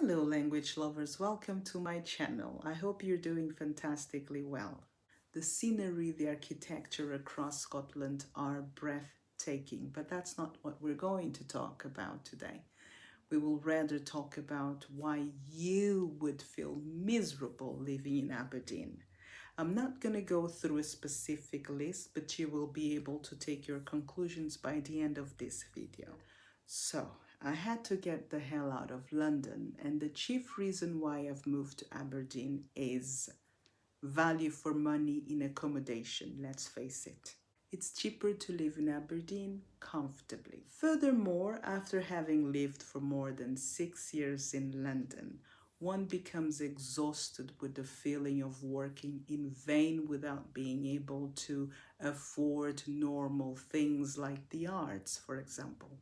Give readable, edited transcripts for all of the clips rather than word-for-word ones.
Hello, language lovers. Welcome to my channel. I hope you're doing fantastically well. The scenery, the architecture across Scotland are breathtaking, but that's not what we're going to talk about today. We will rather talk about why you would feel miserable living in Aberdeen. I'm not going to go through a specific list, but you will be able to take your conclusions by the end of this video. So, I had to get the hell out of London, and the chief reason why I've moved to Aberdeen is value for money in accommodation, let's face it. It's cheaper to live in Aberdeen comfortably. Furthermore, after having lived for more than 6 years in London, one becomes exhausted with the feeling of working in vain without being able to afford normal things like the arts, for example.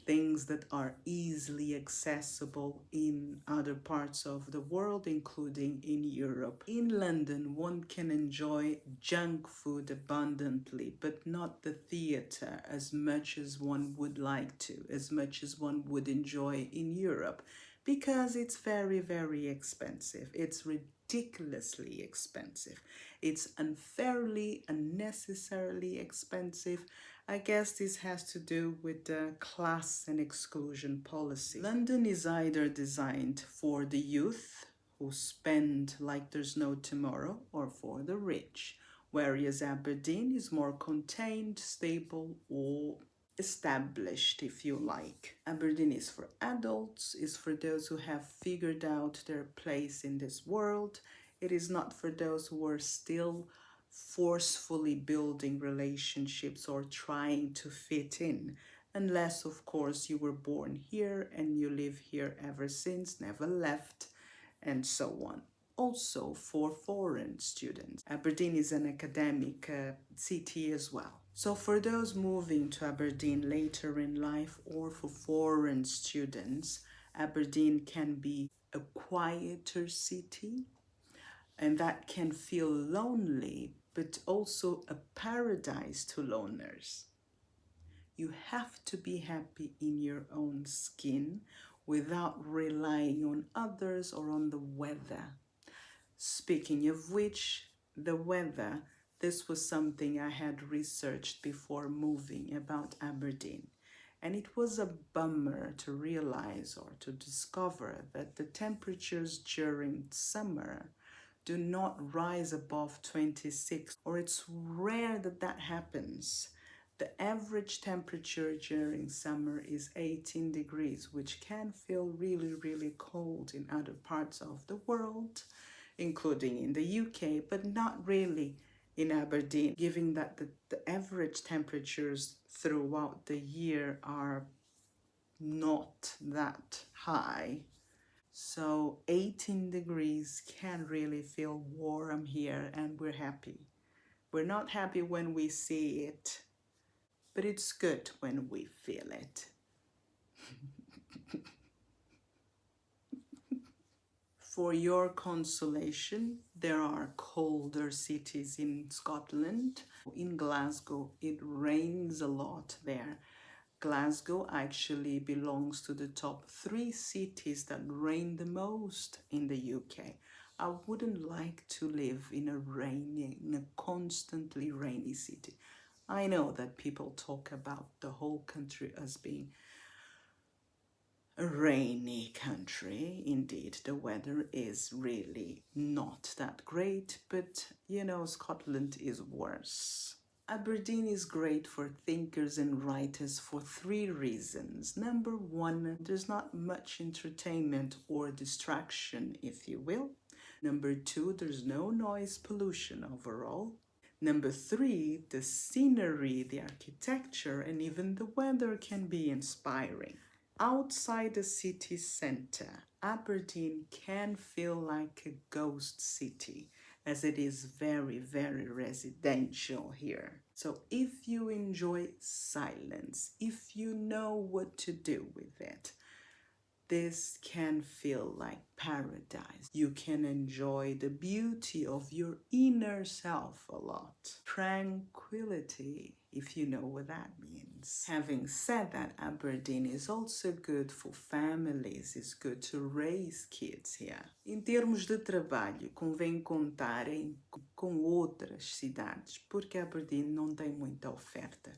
Things that are easily accessible in other parts of the world, including in Europe. In London, one can enjoy junk food abundantly, but not the theatre as much as one would like to, as much as one would enjoy in Europe, because it's very, very expensive. It's ridiculously expensive. It's unfairly, unnecessarily expensive. I guess this has to do with the class and exclusion policy. London is either designed for the youth who spend like there's no tomorrow, or for the rich, whereas Aberdeen is more contained, stable, or established, if you like. Aberdeen is for adults, is for those who have figured out their place in this world. It is not for those who are still forcefully building relationships or trying to fit in, unless of course you were born here and you live here ever since, never left, and so on. Also for foreign students. Aberdeen is an academic city as well. So for those moving to Aberdeen later in life, or for foreign students, Aberdeen can be a quieter city, and that can feel lonely, but also a paradise to loners. You have to be happy in your own skin without relying on others or on the weather. Speaking of which, the weather, this was something I had researched before moving about Aberdeen. And it was a bummer to realize or to discover that the temperatures during summer do not rise above 26, or it's rare that that happens. The average temperature during summer is 18 degrees, which can feel really, really cold in other parts of the world, including in the UK, but not really in Aberdeen, given that the average temperatures throughout the year are not that high. So 18 degrees can really feel warm here, and we're happy. We're not happy when we see it, but it's good when we feel it. For your consolation, there are colder cities in Scotland. In Glasgow, it rains a lot there. Glasgow actually belongs to the top 3 cities that rain the most in the UK. I wouldn't like to live in a constantly rainy city. I know that people talk about the whole country as being a rainy country. Indeed, the weather is really not that great, but you know, Scotland is worse. Aberdeen is great for thinkers and writers for 3 reasons. Number 1, there's not much entertainment or distraction, if you will. Number 2, there's no noise pollution overall. Number 3, the scenery, the architecture, and even the weather can be inspiring. Outside the city center, Aberdeen can feel like a ghost city, as it is very, very residential here. So if you enjoy silence, if you know what to do with it, This can feel like paradise. You can enjoy the beauty of your inner self a lot. Tranquility, if you know what that means. Having said that, Aberdeen is also good for families. It's good to raise kids here. Em termos de trabalho, convém contarem com outras cidades, porque Aberdeen não tem muita oferta.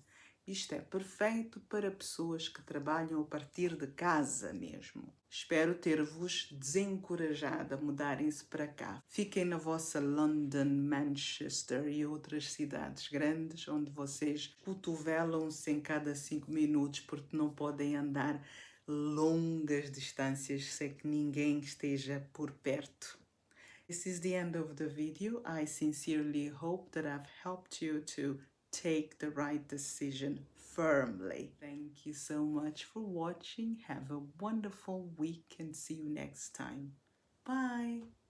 Isto é perfeito para pessoas que trabalham a partir de casa mesmo. Espero ter-vos desencorajado a mudarem-se para cá. Fiquem na vossa London, Manchester e outras cidades grandes, onde vocês cotovelam-se em cada 5 minutos porque não podem andar longas distâncias sem que ninguém esteja por perto. This is the end of the video. I sincerely hope that I've helped you to take the right decision firmly. Thank you so much for watching. Have a wonderful week and see you next time. Bye.